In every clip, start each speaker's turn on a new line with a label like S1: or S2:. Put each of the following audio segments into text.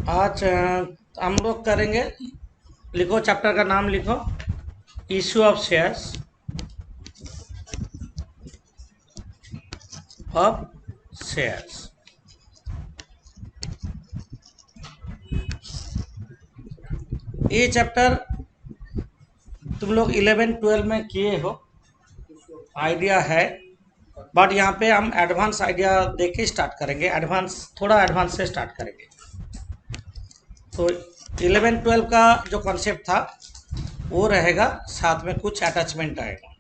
S1: आज हम लोग करेंगे। लिखो, चैप्टर का नाम लिखो, issue of shares of shares. ये चैप्टर तुम लोग 11-12 में किए हो, आइडिया है। बट यहाँ पे हम एडवांस आइडिया देके स्टार्ट करेंगे। थोड़ा एडवांस से स्टार्ट करेंगे। तो 11-12 का जो कॉन्सेप्ट था वो रहेगा, साथ में कुछ अटैचमेंट आएगा।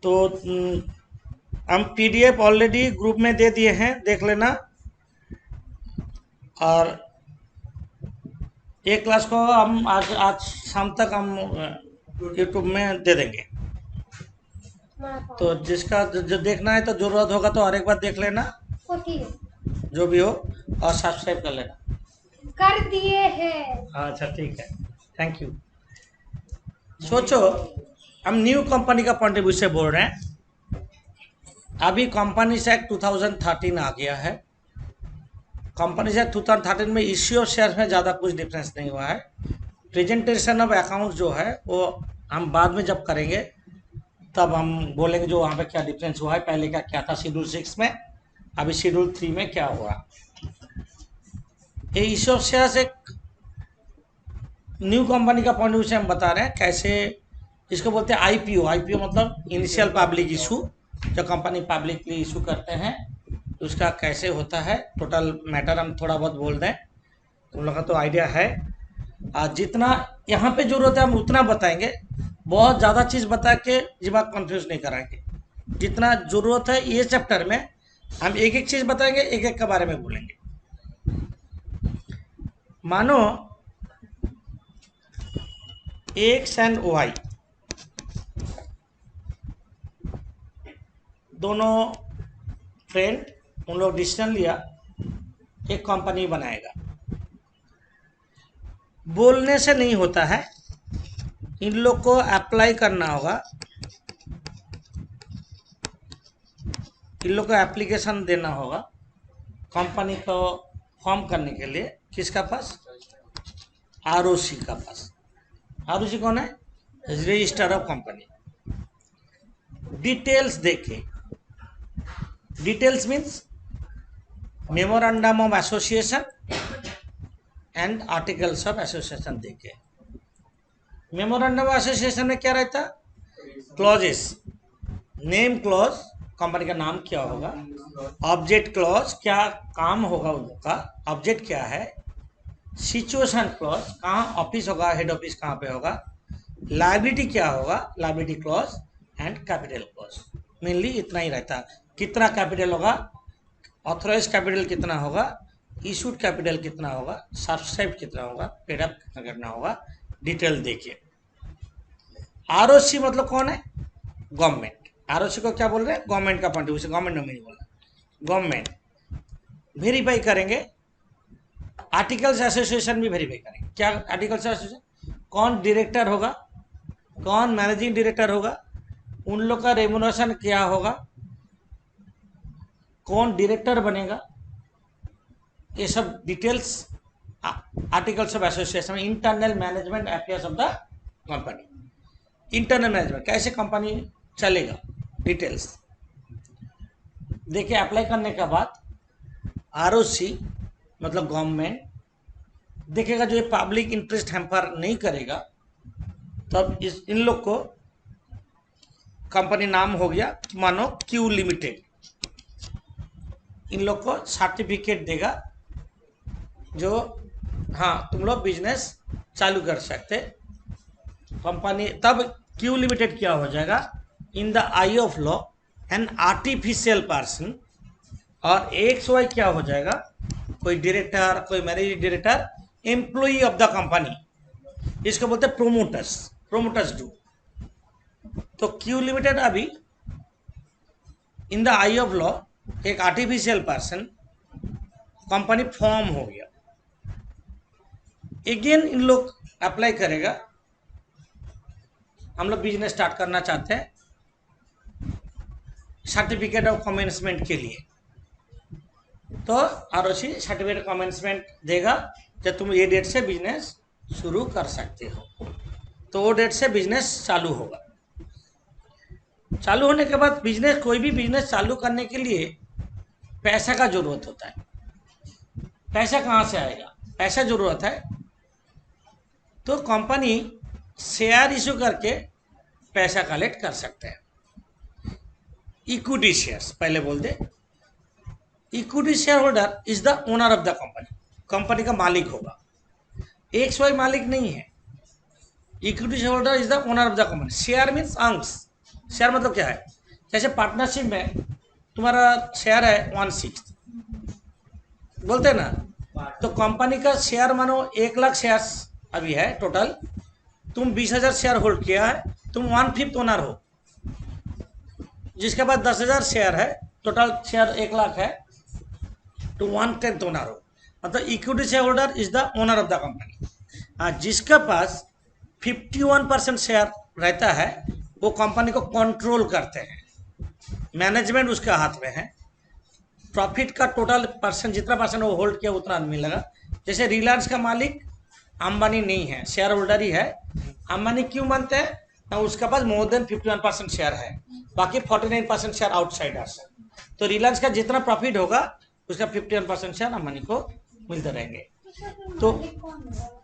S1: तो हम पीडीएफ ऑलरेडी ग्रुप में दे दिए हैं, देख लेना। और एक क्लास को हम आज आज शाम तक हम यूट्यूब में दे देंगे। तो जिसका जो देखना है तो जरूरत होगा तो और एक बार देख लेना, जो भी हो, और सब्सक्राइब कर लेना।
S2: कर दिए हैं।
S1: अच्छा, ठीक है, थैंक यू। सोचो, हम न्यू कंपनी का पॉइंट ऑफ व्यू से बोल रहे हैं। अभी कंपनीज एक्ट 2013 आ गया है। कंपनीज एक्ट 2013 में इश्यू ऑफ शेयर में ज़्यादा कुछ डिफरेंस नहीं हुआ है। प्रेजेंटेशन ऑफ अकाउंट जो है वो हम बाद में जब करेंगे तब हम बोलेंगे जो वहाँ पे क्या डिफरेंस हुआ है। पहले का क्या था शेड्यूल 6 में, अभी शेड्यूल 3 में क्या हुआ। ये इश्यू ऑफ शेयर्स एक न्यू कंपनी का पॉइंट ऑफ व्यू से हम बता रहे हैं कैसे। इसको बोलते हैं आईपीओ। आईपीओ मतलब इनिशियल पब्लिक इशू। जो कंपनी पब्लिकली इशू करते हैं तो उसका कैसे होता है, टोटल मैटर हम थोड़ा बहुत बोल दें। तुम लोग का तो आइडिया है। जितना यहाँ पे जरूरत है हम उतना बताएंगे। बहुत ज़्यादा चीज़ बता के दिमाग कंफ्यूज नहीं कराएंगे। जितना जरूरत है ये चैप्टर में हम एक एक चीज़ बताएंगे, एक एक के बारे में बोलेंगे। मानो एक्स एंड वाई दोनों फ्रेंड, उन लोग डिसीजन लिया एक कंपनी बनाएगा। बोलने से नहीं होता है, इन लोग को अप्लाई करना होगा। इन लोग को एप्लीकेशन देना होगा कंपनी को फॉर्म करने के लिए। किसका पास? आरओसी का पास। आरओसी कौन है? Register of company. डिटेल्स देखे। Details means memorandum of association and articles of association देखे। मेमोरेंडम ऑफ एसोसिएशन में क्या रहता? क्लॉजेस, नेम क्लॉज, कंपनी का नाम क्या होगा। ऑब्जेक्ट क्लॉज, क्या काम होगा उनका, ऑब्जेक्ट क्या है। सिचुएशन क्लॉज, कहाँ ऑफिस होगा, हेड ऑफिस कहाँ पे होगा। लायबिलिटी क्या होगा, liability clause. And capital clause. Mainly इतना ही रहता। कितना कैपिटल होगा, ऑथराइज कैपिटल कितना होगा, इशूड कैपिटल कितना होगा, सब्सक्राइब कितना होगा, पेड अप कितना करना होगा। डिटेल देखिए। आरओसी मतलब कौन है? गवर्नमेंट। आरओसी को क्या बोल रहे हैं? गवर्नमेंट का पॉइंट ऑफ व्यू से। गवर्नमेंट में नहीं बोला, गवर्नमेंट। वेरीफाई करेंगे। आर्टिकल्स एसोसिएशन भी वेरीफाई करेंगे। क्या आर्टिकल्स एसोसिएशन? कौन डायरेक्टर होगा, कौन मैनेजिंग डायरेक्टर होगा, उन लोग का रेमुनरेशन क्या होगा, कौन डायरेक्टर बनेगा, ये सब डिटेल्स आर्टिकल्स ऑफ एसोसिएशन में। Internal management affairs of the company. Internal management कैसे कंपनी चलेगा, डिटेल्स देखिए। अप्लाई करने के बाद आरओसी मतलब गवर्नमेंट देखेगा, जो ये पब्लिक इंटरेस्ट हैम्पर नहीं करेगा तब इन लोग को कंपनी नाम हो गया, मानो क्यू लिमिटेड। इन लोग को सर्टिफिकेट देगा जो हाँ तुम लोग बिजनेस चालू कर सकते कंपनी। तब क्यू लिमिटेड क्या हो जाएगा? In the I of law an artificial person. और एक्स वाई क्या हो जाएगा? कोई डायरेक्टर, कोई managing director, employee of the company. इसको बोलते हैं प्रोमोटर्स। Promoters do. तो क्यू लिमिटेड अभी in the I of law एक आर्टिफिशियल पर्सन, कंपनी फॉर्म हो गया। अगेन इन लोग अप्लाई करेगा, हम लोग बिजनेस स्टार्ट करना चाहते हैं सर्टिफिकेट ऑफ कमेंसमेंट के लिए। तो आरओसी सर्टिफिकेट कमेंसमेंट देगा कि तुम ये डेट से बिजनेस शुरू कर सकते हो, तो वो डेट से बिजनेस चालू होगा। चालू होने के बाद बिजनेस, कोई भी बिजनेस चालू करने के लिए पैसा का जरूरत होता है। पैसा कहाँ से आएगा? पैसा जरूरत है तो कंपनी शेयर इशू करके पैसा कलेक्ट कर सकते हैं। इक्विटी शेयर्स पहले बोल दे, equity share holder is the owner of the company, company का मालिक होगा, एक्स वाई मालिक नहीं है। Equity share holder is the owner of the company. Share means अंश। शेयर मतलब क्या है? जैसे पार्टनरशिप में तुम्हारा शेयर है 1/6 बोलते हैं ना, तो कंपनी का शेयर मानो 1 लाख शेयर्स अभी है टोटल, तुम 20,000 शेयर होल्ड किया है, तुम 1/5 ओनर हो। जिसके बाद 10,000 शेयर है, टोटल शेयर 1 लाख है, तो 1/10 ओनर हो। मतलब equity share holder is the owner of the company. जिसके पास 51% शेयर रहता है वो कंपनी को कंट्रोल करते हैं, मैनेजमेंट उसके हाथ में है। प्रॉफिट का टोटल परसेंट, जितना परसेंट वो होल्ड किया उतना मिलेगा। जैसे रिलायंस का मालिक अंबानी नहीं है, शेयर होल्डर ही है। अंबानी क्यों बनते हैं ना? उसके पास मोर देन 51% शेयर है, बाकी 49% शेयर आउटसाइडर्स है। तो रिलायंस का जितना प्रॉफिट होगा उसका 51% शेयर अंबानी को मिलते रहेंगे। तो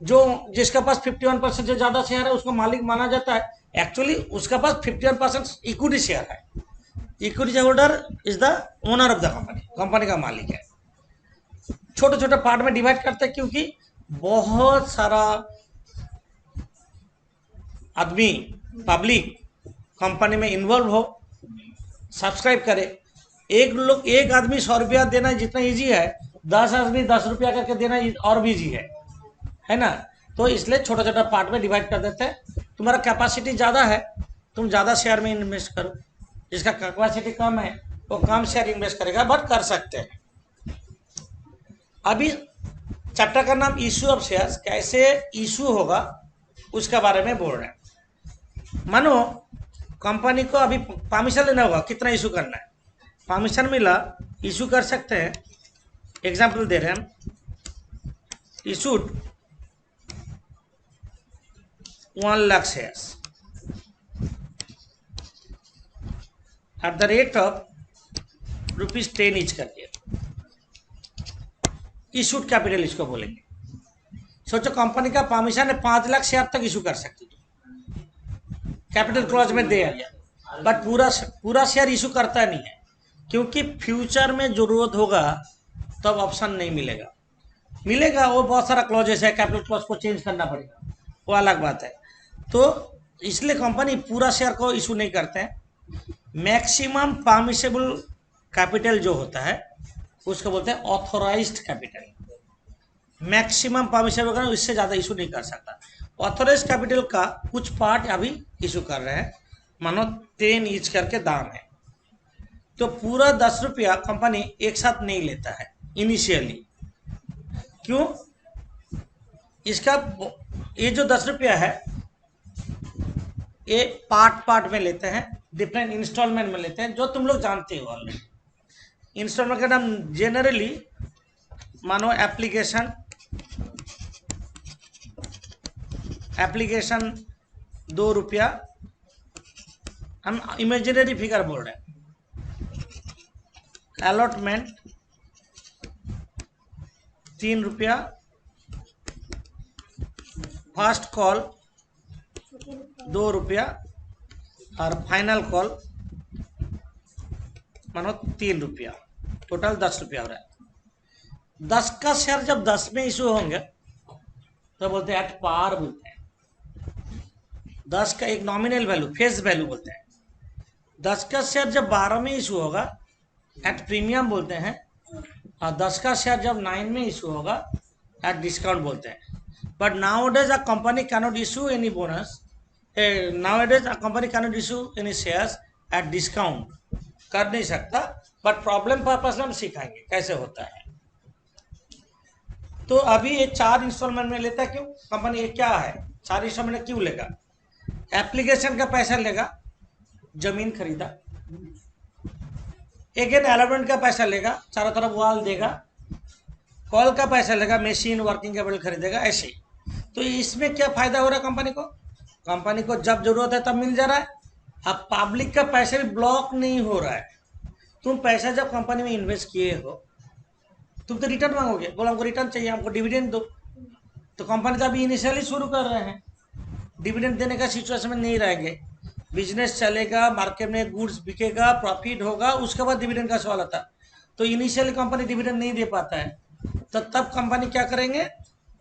S1: जो जिसका पास 51% से ज्यादा शेयर है उसको मालिक माना जाता है। एक्चुअली उसका पास 51% इक्विटी शेयर है। Equity share holder is the owner of the company, company का मालिक है। छोटे छोटे पार्ट में डिवाइड करते हैं क्योंकि बहुत सारा आदमी, पब्लिक कंपनी में इन्वॉल्व हो, सब्सक्राइब करे। एक आदमी 100 रुपया देना जितना इजी है, 10 आदमी 10 रुपया करके देना और भी इजी है ना? तो इसलिए छोटा छोटा पार्ट में डिवाइड कर देते हैं। तुम्हारा कैपेसिटी ज़्यादा है, तुम ज़्यादा शेयर में इन्वेस्ट करो। जिसका कैपेसिटी कम है वो कम शेयर इन्वेस्ट करेगा, बट कर सकते हैं। अभी चैप्टर का नाम इशू ऑफ शेयर्स, कैसे इशू होगा उसके बारे में बोल रहे हैं। मानो कंपनी को अभी परमिशन लेना होगा, कितना इशू करना है। परमिशन मिला, इशू कर सकते हैं। एग्जाम्पल दे रहे हैं हम, issued 1 lakh shares at the rate of ₹10 each करके, इशूड कैपिटल इसको बोलेंगे। सोचो कंपनी का परमिशन है 5 लाख शेयर तक इशू कर सकती हो, कैपिटल क्लॉज में दे दिया, बट पूरा शेयर इशू करता नहीं है क्योंकि फ्यूचर में जरूरत होगा तब ऑप्शन नहीं मिलेगा। वो बहुत सारा क्लॉजेस है, कैपिटल क्लॉज को चेंज करना पड़ेगा, वो अलग बात है। तो इसलिए कंपनी पूरा शेयर को इशू नहीं करते हैं। मैक्सिमम परमिसेबल कैपिटल जो होता है उसको बोलते हैं ऑथोराइज्ड कैपिटल। मैक्सिमम परमिसेबल, इससे ज़्यादा इशू नहीं कर सकता। ऑथोराइज्ड कैपिटल का कुछ पार्ट अभी इशू कर रहे हैं, मानो 10 ईच करके दाम है। तो पूरा 10 रुपया कंपनी एक साथ नहीं लेता है इनिशियली। क्यों? इसका ये जो 10 रुपया है ये पार्ट में लेते हैं, डिफरेंट इंस्टॉलमेंट में लेते हैं, जो तुम लोग जानते हो ऑलरेडी। इंस्टॉलमेंट का नाम जनरली मानो एप्लीकेशन 2 रुपया, हम इमेजिनरी फिगर बोल रहे हैं। अलॉटमेंट 3 रुपया, फर्स्ट कॉल 2 रुपया और फाइनल कॉल मानो 3 रुपया, टोटल 10 रुपया हो रहा है। 10 का शेयर जब 10 में इशू होंगे तो बोलते हैं एट पार बोलते हैं। 10 का एक नॉमिनल वैल्यू, फेस वैल्यू बोलते हैं। 10 का शेयर जब 12 में इशू होगा एट प्रीमियम बोलते हैं, और 10 का शेयर जब 9 में इशू होगा एट डिस्काउंट बोलते हैं। But nowadays a company cannot issue any bonus, nowadays a company cannot issue any shares at discount, कर नहीं सकता। बट प्रॉब्लम पर्पस में हम सिखाएंगे कैसे होता है। तो अभी ये 4 इंस्टॉलमेंट में लेता है। क्यों? कंपनी ये क्या है, 4 इंस्टॉलमेंट क्यों लेगा? एप्लीकेशन का पैसा लेगा, जमीन खरीदा, अगेन एलोमेंट का पैसा लेगा, चारों तरफ वॉल देगा, कॉल का पैसा लेगा, मशीन वर्किंग कैपिटल खरीदेगा, ऐसे। तो इसमें क्या फायदा हो रहा है कंपनी को? कंपनी को जब जरूरत है तब मिल जा रहा है। अब पब्लिक का पैसा भी ब्लॉक नहीं हो रहा है। तुम पैसा जब कंपनी में इन्वेस्ट किए हो, तुम तो रिटर्न मांगोगे, बोला हमको रिटर्न चाहिए, हमको डिविडेंड दो। तो कंपनी तो अभी इनिशियली शुरू कर रहे हैं, डिविडेंड देने का सिचुएशन में नहीं रहेंगे। बिजनेस चलेगा, मार्केट में गुड्स बिकेगा, प्रॉफिट होगा, उसके बाद डिविडेंड का सवाल आता है। तो इनिशियली कंपनी डिविडेंड नहीं दे पाता है, तो तब कंपनी क्या करेंगे,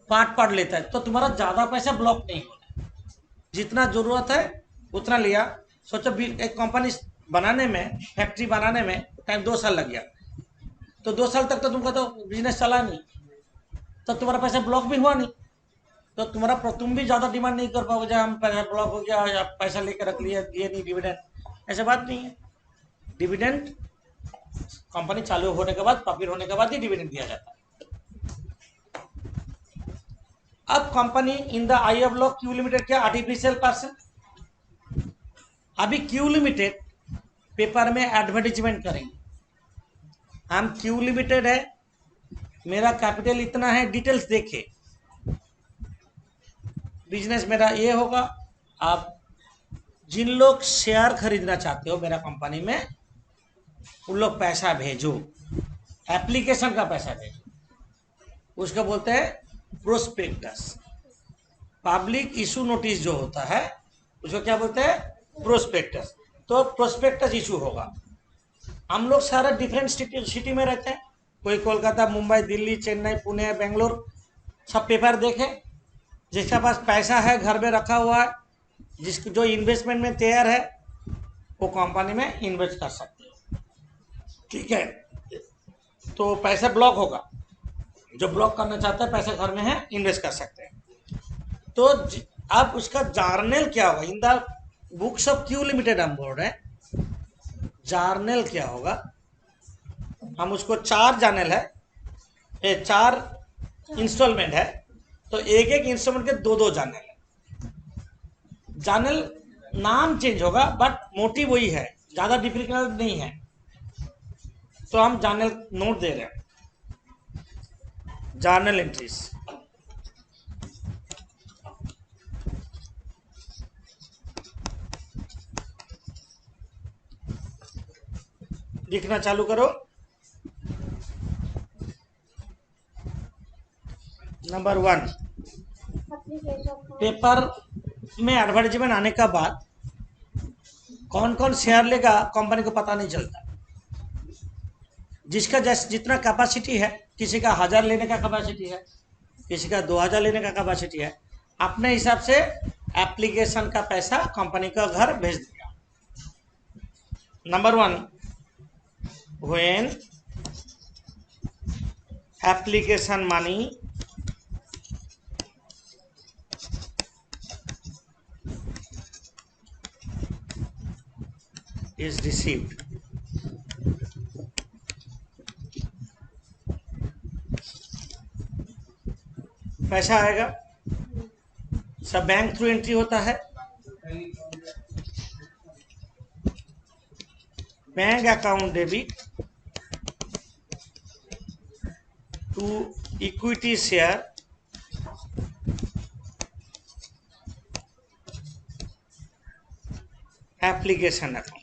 S1: पार्ट लेता है। तो तुम्हारा ज़्यादा पैसा ब्लॉक नहीं होता है, जितना ज़रूरत है उतना लिया। सोचो एक कंपनी बनाने में, फैक्ट्री बनाने में टाइम 2 साल लग गया, तो 2 साल तक तो तुमका तो बिजनेस चला नहीं, तो तुम्हारा पैसा ब्लॉक भी हुआ नहीं, तो तुम भी ज़्यादा डिमांड नहीं कर पाओगे, जब हम पैसा ब्लॉक हो गया या पैसा लेकर रख लिया, दिए नहीं डिविडेंड, ऐसा बात नहीं है। डिविडेंड कंपनी चालू होने के बाद, प्रॉफिट होने के बाद ही डिविडेंड दिया जाता है। अब company in the I of law Q limited क्या आर्टिफिशियल पर्सन, अभी क्यू लिमिटेड पेपर में एडवर्टीजमेंट करेंगे, हम क्यू लिमिटेड है, मेरा कैपिटल इतना है, डिटेल्स देखे, बिजनेस मेरा ये होगा। आप जिन लोग शेयर खरीदना चाहते हो मेरा कंपनी में, उन लोग पैसा भेजो, एप्लीकेशन का पैसा भेजो, उसको बोलते हैं प्रोस्पेक्टस। पब्लिक इशू नोटिस जो होता है उसको क्या बोलते हैं, प्रोस्पेक्टस। तो प्रोस्पेक्टस इशू होगा। हम लोग सारा डिफरेंट सिटी में रहते हैं, कोई कोलकाता, मुंबई, दिल्ली, चेन्नई, पुणे, बेंगलोर, सब पेपर देखे। जिसके पास पैसा है घर में रखा हुआ है, जो इन्वेस्टमेंट में तैयार है, वो कंपनी में इन्वेस्ट कर सकते हो, ठीक है। तो पैसा ब्लॉक होगा, जो ब्लॉक करना चाहता है पैसा घर में है, इन्वेस्ट कर सकते हैं। तो अब उसका जर्नल क्या होगा, in the books of Q limited हम बोल रहे हैं, जर्नल क्या होगा, हम उसको 4 जर्नल है, 4 इंस्टॉलमेंट है, तो एक एक इंस्टॉलमेंट के 2-2 जर्नल है। जर्नल नाम चेंज होगा बट मोटिव वही है, ज़्यादा डिफिकल्ट नहीं है। तो हम जर्नल नोट दे रहे हैं, जर्नल एंट्रीज। लिखना चालू करो। नंबर 1, पेपर में एडवर्टाइजमेंट आने का बाद कौन कौन शेयर लेगा कंपनी को पता नहीं चलता। जिसका जितना कैपेसिटी है, किसी का 1000 लेने का कैपेसिटी है, किसी का 2000 लेने का कैपेसिटी है, अपने हिसाब से एप्लीकेशन का पैसा कंपनी का घर भेज दिया। Number 1, when application money is received, पैसा आएगा, सब बैंक थ्रू एंट्री होता है। Bank account debit to equity share application account.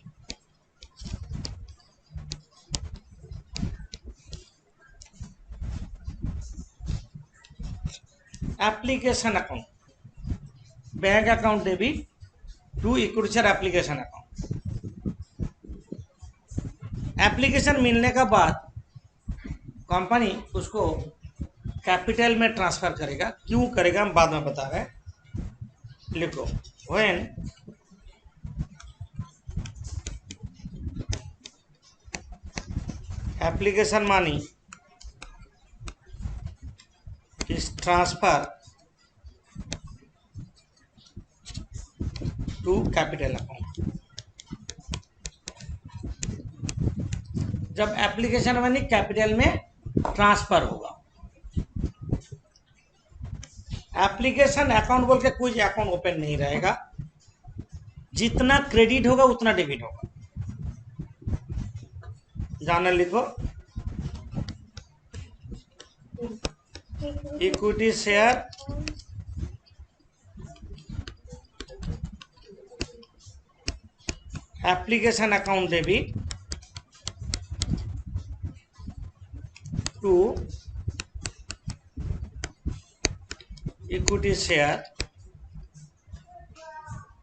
S1: Application account, bank account debit to equity share application account. Application मिलने का बाद कंपनी उसको कैपिटल में ट्रांसफर करेगा, क्यों करेगा हम बाद में बता रहे हैं। लिखो, when application money is transfer to capital account। जब एप्लीकेशन मनी कैपिटल में ट्रांसफर होगा, एप्लीकेशन अकाउंट बोल के कोई अकाउंट ओपन नहीं रहेगा, जितना क्रेडिट होगा उतना डेबिट होगा। जानल लिखो, equity share application account debit to equity share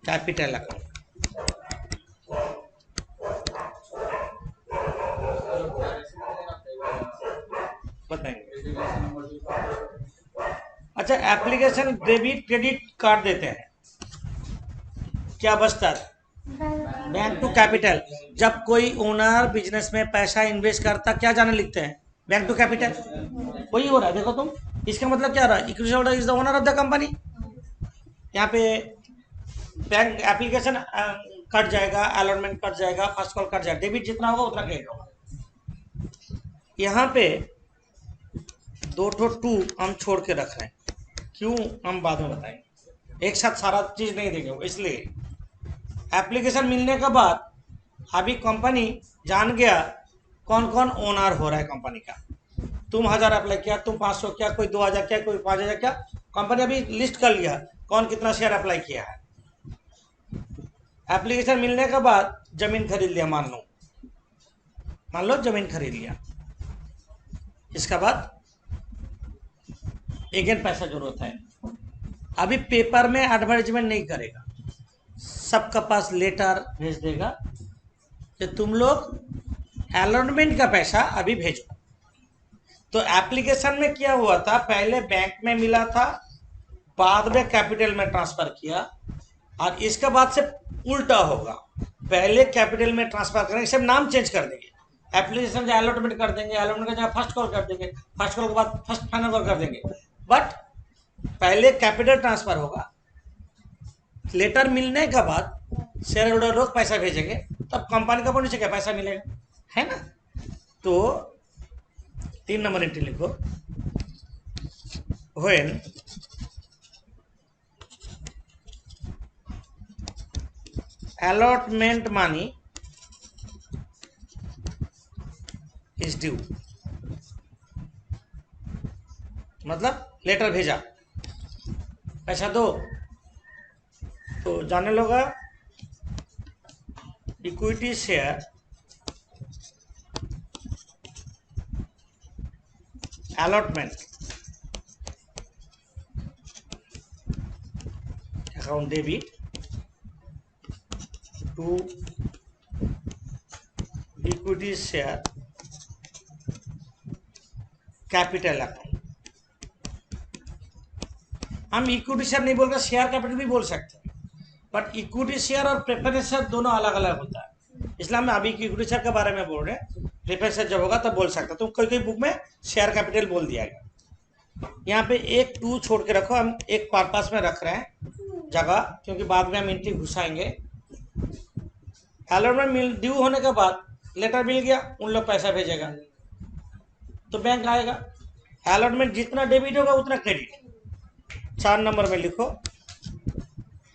S1: capital account. बताएंगे। अच्छा, एप्लीकेशन डेबिट क्रेडिट कार्ड देते हैं, क्या बचता है? Bank to capital. जब कोई ओनर बिजनेस में पैसा इन्वेस्ट करता, क्या जाने लिखते हैं? Bank to capital. वही हो रहा है, देखो तुम, इसका मतलब क्या रहा? Equity holder is the owner of the company. यहाँ पे बैंक एप्लीकेशन कट जाएगा, अलॉटमेंट कट जाएगा, फर्स्ट कॉल कट जाएगा, डेबिट जितना होगा उतना क्रेडिट होगा। यहाँ पे दो टू हम छोड़ के रख रहे हैं, क्यों हम बाद में बताएंगे, एक साथ सारा चीज नहीं देंगे। इसलिए एप्लीकेशन मिलने के बाद अभी कंपनी जान गया कौन कौन ओनर हो रहा है कंपनी का। तुम 1000 अप्लाई किया, तुम 500 किया, कोई 2000 किया, कोई 5000 किया, कंपनी अभी लिस्ट कर लिया कौन कितना शेयर अप्लाई किया है। एप्लीकेशन मिलने के बाद जमीन खरीद लिया, मान लो जमीन खरीद लिया, इसके बाद अगेन पैसा जरूरत है। अभी पेपर में एडवर्टाइजमेंट नहीं करेगा, सबका पास लेटर भेज देगा कि तुम लोग अलॉटमेंट का पैसा अभी भेजो। तो एप्लीकेशन में क्या हुआ था, पहले बैंक में मिला था, बाद में कैपिटल में ट्रांसफर किया, और इसके बाद से उल्टा होगा, पहले कैपिटल में ट्रांसफर करेंगे, सिर्फ नाम चेंज कर देंगे, एप्लीकेशन से अलॉटमेंट कर देंगे, अलॉटमेंट का जगह फर्स्ट कॉल कर देंगे, फर्स्ट कॉल के बाद फर्स्ट फाइनल कॉल कर देंगे, बट पहले कैपिटल ट्रांसफर होगा। लेटर मिलने के बाद शेयर होल्डर लोग पैसा भेजेंगे, तब कंपनी का नीचे क्या पैसा मिलेगा, है ना। तो 3 नंबर एंट्री लिखो, when allotment money is due, मतलब लेटर भेजा, पैसा दो। तो जाने लोगा equity share allotment account debit to equity share capital account. हम इक्विटी शेयर नहीं बोलकर शेयर कैपिटल भी बोल सकते हैं, बट इक्विटी शेयर और प्रेफरेंस शेयर दोनों अलग अलग होता है, इसलिए हम अभी इक्विटी शेयर के बारे में बोल रहे हैं। प्रेफरेंस शेयर जब होगा तब बोल सकते हैं, तो कोई कोई बुक में शेयर कैपिटल बोल दिया गया। यहाँ पे 1 2 छोड़ के रखो, हम एक पर्पस में रख रहे हैं जगह, क्योंकि बाद में हम एंट्री घुसाएंगे। अलॉटमेंट ड्यू होने के बाद लेटर मिल गया, उन लोग पैसा भेजेगा तो बैंक आएगा, अलॉटमेंट जितना डेबिट होगा उतना क्रेडिट। 4 नंबर में लिखो,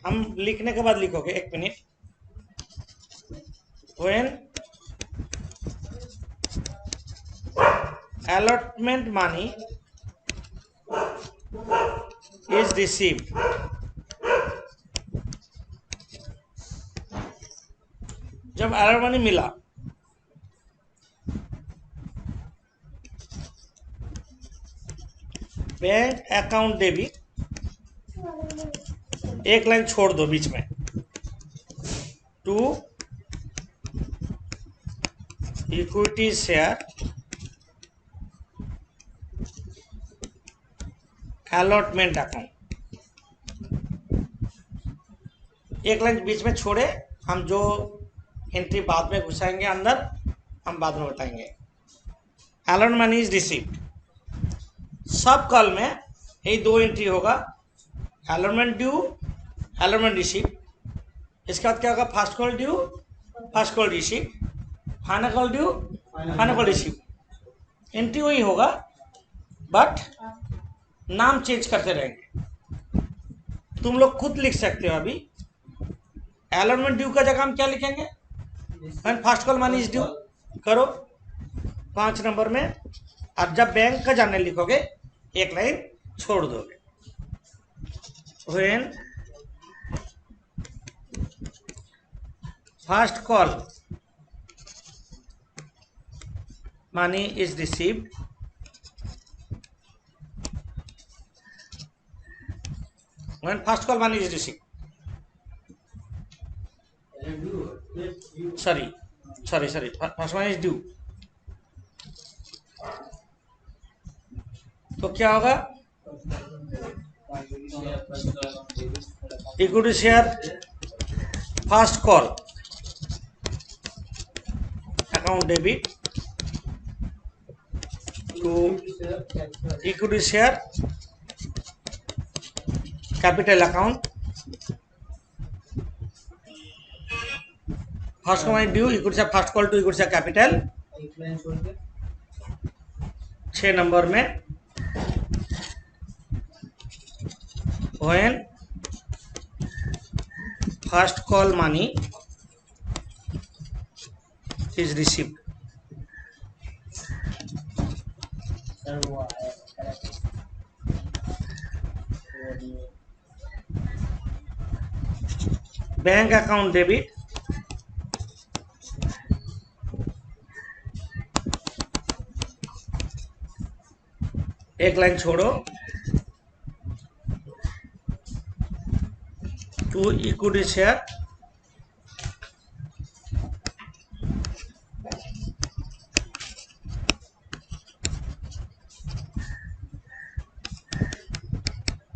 S1: हम लिखने के बाद लिखोगे, 1 minute. When allotment money is received, जब अलॉट मनी मिला, बैंक अकाउंट डेबिट, एक लाइन छोड़ दो बीच में, to equity share allotment account. एक लाइन बीच में छोड़े, हम जो एंट्री बाद में घुसाएंगे अंदर, हम बाद में बताएंगे। अलॉट मनी इज रिसीव्ड, सब कॉल में यही 2 एंट्री होगा, अलॉटमेंट ड्यू, अलॉटमेंट रिसीव। इसके बाद क्या होगा, first call due, first call receive, final call due, final call receive. Entry वही होगा, बट नाम चेंज करते रहेंगे। तुम लोग खुद लिख सकते हो। अभी अलॉटमेंट ड्यू का जगह हम क्या लिखेंगे, first call money is due करो, 5 नंबर में, और जब बैंक का जानने लिखोगे एक लाइन छोड़ दोगे। When first call money is received, when first call money is received, sorry first one is due, तो क्या होगा, equity share first call account debit to equity share capital account, first call due equity share first call to equity share capital. 6 number में when first call money is received, bank account debit एक line छोड़ो to equity share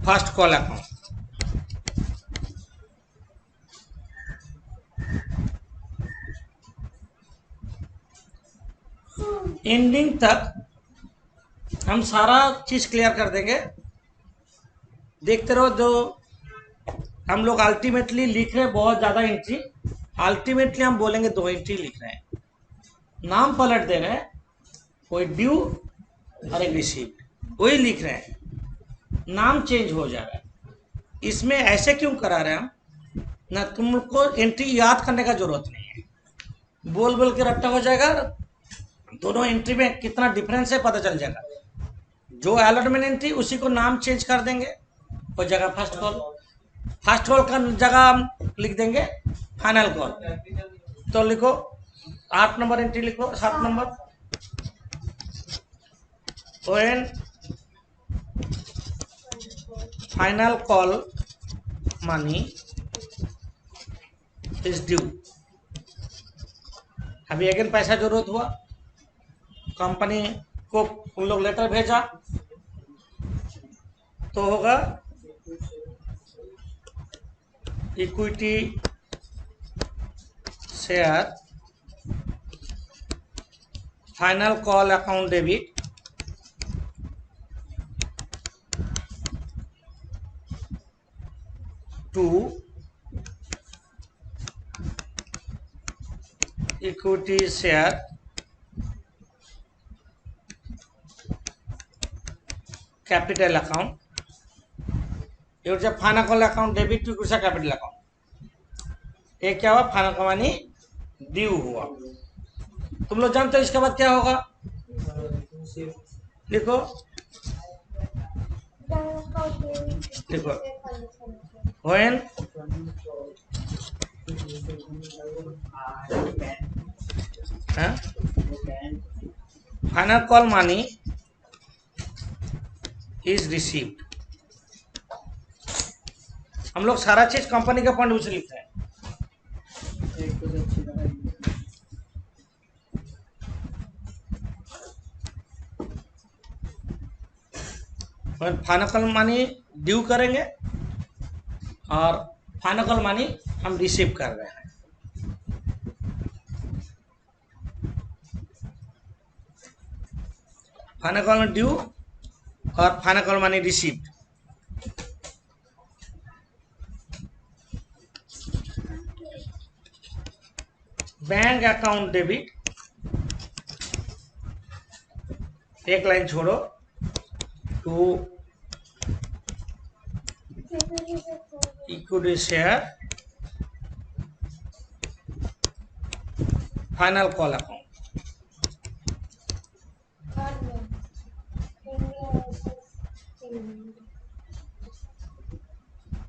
S1: first call account. Ending तक हम सारा चीज clear कर देंगे, देखते रहो। जो हम लोग अल्टीमेटली लिख रहे हैं बहुत ज्यादा एंट्री, अल्टीमेटली हम बोलेंगे 2 एंट्री लिख रहे हैं, नाम पलट दे रहे हैं, कोई ड्यू और एक रिसीव्ड, वही लिख रहे हैं, नाम चेंज हो जा रहा है। इसमें ऐसे क्यों करा रहे हैं हम, ना तुमको एंट्री याद करने का जरूरत नहीं है, बोल बोल के रट्टा हो जाएगा, दोनों एंट्री में कितना डिफरेंस है पता चल जाएगा। जो अलॉटमेंट एंट्री उसी को नाम चेंज कर देंगे, वो जगह फर्स्ट कॉल का जगह हम लिख देंगे फाइनल कॉल। तो लिखो 8 नंबर एंट्री लिखो, 7 number when final call money is due. अभी अगेन पैसा जरूरत हुआ, कंपनी को उन लोग लेटर भेजा, तो होगा equity share final call account debit to equity share capital account. ये जब final call account debit to equity share capital account, ये क्या हुआ, फाइनल कॉल मनी ड्यू हुआ। तुम लोग जानते हो इसके बाद क्या होगा, लिखो लिखो when final call money is received. हम लोग सारा चीज कंपनी के पॉइंट ऑफ व्यू से लिखते हैं। फाइनल कॉल मनी ड्यू करेंगे और फाइनल कॉल मनी हम रिसीव कर रहे हैं। फाइनल कॉल ड्यू और final call money received. Bank account debit एक लाइन छोड़ो to equity share final call account.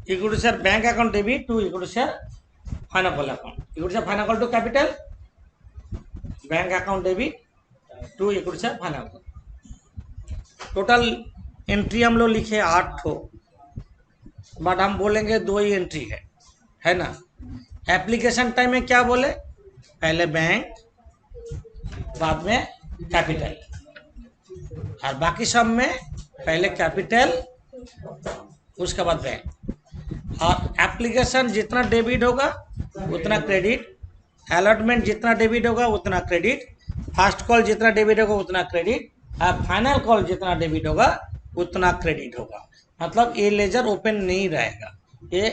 S1: Equity share bank account debit to equity share financial account, equity share financial to capital, bank account debit to equity share financial. Total entry हम लोग लिखे 8 ठो, but हम बोलेंगे 2 ही entry है ना। Application time में क्या बोले, पहले बैंक बाद में कैपिटल, और बाकी सब में पहले कैपिटल उसके बाद बैंक। और एप्लीकेशन जितना डेबिट होगा उतना क्रेडिट, अलॉटमेंट जितना डेबिट होगा उतना क्रेडिट, फर्स्ट कॉल जितना डेबिट होगा उतना क्रेडिट, और फाइनल कॉल जितना डेबिट होगा उतना क्रेडिट होगा। मतलब ये लेजर ओपन नहीं रहेगा, ये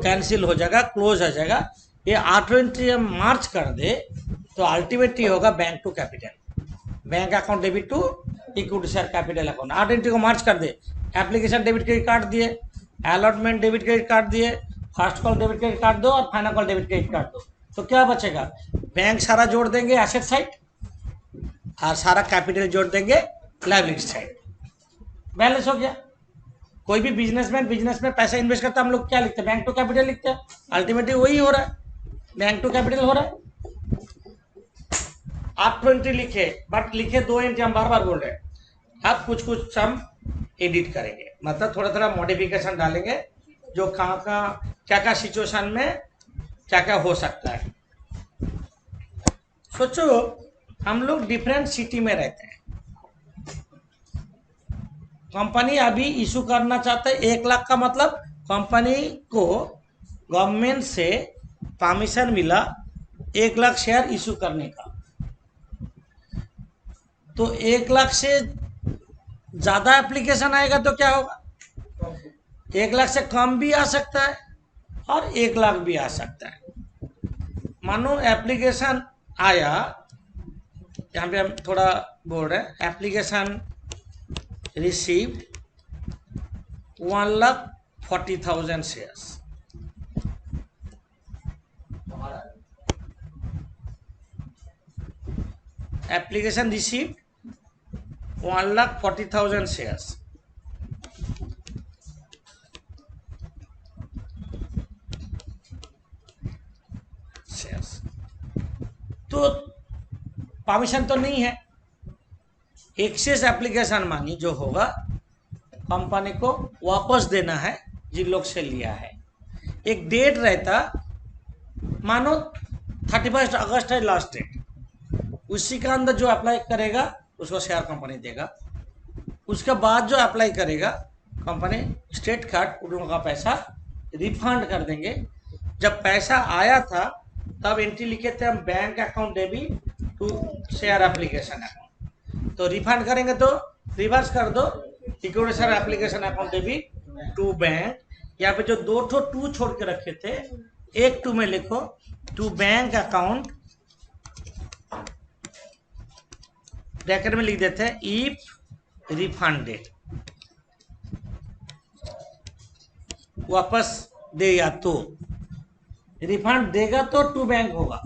S1: कैंसिल हो जाएगा, क्लोज हो जाएगा। ये 8 एंट्री हम मार्च कर दे तो अल्टीमेटली होगा bank to capital, bank account debit to equity share capital account. 8 entry को मार्च कर दे, एप्लीकेशन डेबिट क्रेडिट काट दिए, अलॉटमेंट डेबिट क्रेडिट काट दिए, फर्स्ट कॉल डेबिट क्रेडिट काट दो और फाइनल कॉल डेबिट क्रेडिट काट दो, तो क्या बचेगा, बैंक सारा जोड़ देंगे एसेट साइड और सारा कैपिटल जोड़ देंगे लायबिलिटी साइड, बैलेंस हो गया। कोई भी बिजनेसमैन बिजनेस में पैसा इन्वेस्ट करता है, हम लोग क्या लिखते हैं, बैंक टू कैपिटल लिखते हैं, अल्टीमेटली वही हो रहा है, बैंक टू कैपिटल हो रहा है। 8 एंट्री लिखे, बट लिखे 2 एंट्री, हम बार बार बोल रहे हैं। अब कुछ कुछ हम एडिट करेंगे, मतलब थोड़ा थोड़ा मॉडिफिकेशन डालेंगे, जो कहाँ कहाँ क्या क्या सिचुएशन में क्या क्या हो सकता है। सोचो हम लोग डिफरेंट सिटी में रहते हैं, कंपनी अभी इशू करना चाहता है 1 लाख का, मतलब कंपनी को गवर्नमेंट से परमिशन मिला 1 लाख शेयर इशू करने का। तो 1 लाख से ज़्यादा एप्लीकेशन आएगा तो क्या होगा, 1 लाख से कम भी आ सकता है और 1 लाख भी आ सकता है। मानो एप्लीकेशन आया, यहाँ पे हम थोड़ा बोल रहे हैं, application received 1,40,000 shares, application received 1,40,000 shares. तो परमिशन तो नहीं है, एक्सेस एप्लीकेशन मानी जो होगा कंपनी को वापस देना है जिन लोग से लिया है। एक डेट रहता, मानो 31 अगस्त है लास्ट डेट, उसी के अंदर जो अप्लाई करेगा उसको शेयर कंपनी देगा। उसके बाद जो अप्लाई करेगा कंपनी स्टेट कार्ड उन लोगों का पैसा रिफंड कर देंगे। जब पैसा आया था तब एंट्री लिखे थे हम, bank account debit to share application account, तो रिफंड करेंगे तो रिवर्स कर दो, equity share application account debit to bank. यहाँ पे जो 2 ठो 2 छोड़ के रखे थे, एक 2 में लिखो टू बैंक अकाउंट, ब्रैकेट में लिख देते हैं इफ रिफंडेड, वापस दे या तो, रिफंड देगा तो टू बैंक होगा,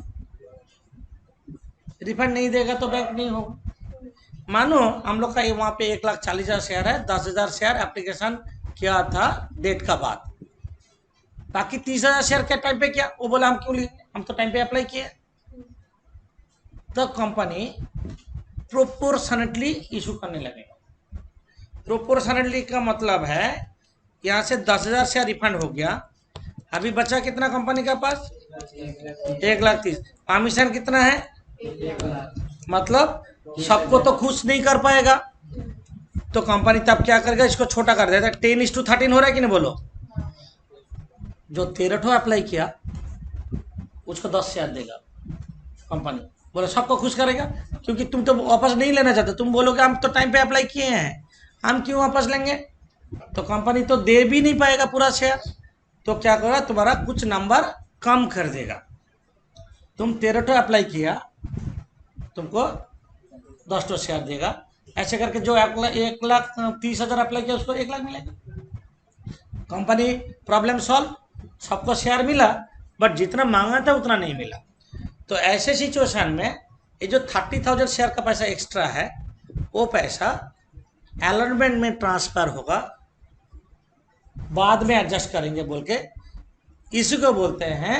S1: रिफंड नहीं देगा तो बैंक नहीं होगा। मानो हम लोग का वहाँ पे 1,40,000 शेयर है, 10,000 शेयर एप्लीकेशन किया था डेट का बाद, बाकी 30,000 शेयर क्या टाइम पे किया, वो बोला हम क्यों लिए, हम तो टाइम पे अप्लाई किए। तो कंपनी प्रोपोर्शनेटली इशू करने लगेगा। प्रोपोर्शनेटली का मतलब है यहाँ से 10,000 शेयर रिफंड हो गया, अभी बचा कितना कंपनी के पास, 1,30,000, परमिशन कितना है, मतलब सबको तो खुश नहीं कर पाएगा, तो कंपनी तब क्या करेगा, इसको छोटा कर देगा। 10:13 हो रहा है कि नहीं बोलो, जो 13 ठो अप्लाई किया उसको 10 शेयर देगा कंपनी, बोलो सबको खुश करेगा, क्योंकि तुम तो वापस नहीं लेना चाहते, तुम बोलोगे हम तो टाइम पे अप्लाई किए हैं, हम क्यों वापस लेंगे, तो कंपनी तो दे भी नहीं पाएगा पूरा शेयर, तो क्या करेगा, तुम्हारा कुछ नंबर कम कर देगा। तुम 13 ठो अप्लाई किया, तुमको 10 ठो शेयर देगा, ऐसे करके जो 1,30,000 अप्लाई किया उसको 1 लाख मिलेगा। कंपनी प्रॉब्लम सॉल्व, सबको शेयर मिला, बट जितना मांगा था उतना नहीं मिला। तो ऐसे सिचुएशन में ये जो 30,000 शेयर का पैसा एक्स्ट्रा है, वो पैसा अलॉटमेंट में ट्रांसफर होगा बाद में एडजस्ट करेंगे बोल के, इसी को बोलते हैं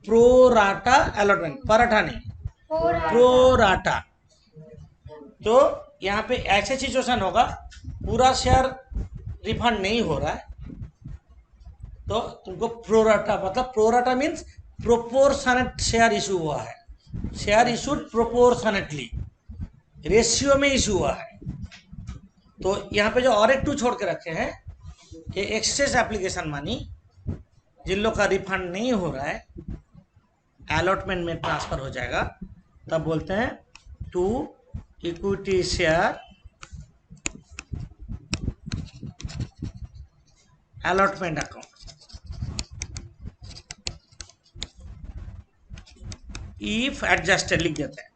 S1: प्रोराटा अलॉटमेंट। पराठा नहीं, प्रोराटा। तो यहाँ पे ऐसे सिचुएशन होगा, पूरा शेयर रिफंड नहीं हो रहा है, तो तुमको प्रोराटा, मतलब pro rata means proportionate share issue हुआ है, शेयर इशूड प्रोपोर्शनेटली, रेशियो में इशू हुआ है। तो यहाँ पे जो और एक टू छोड़ के रखे हैं कि एक्सेस एप्लीकेशन मनी, जिन लोग का रिफंड नहीं हो रहा है, अलॉटमेंट में ट्रांसफर हो जाएगा, तब बोलते हैं to equity share allotment account. If adjusted लिख देते हैं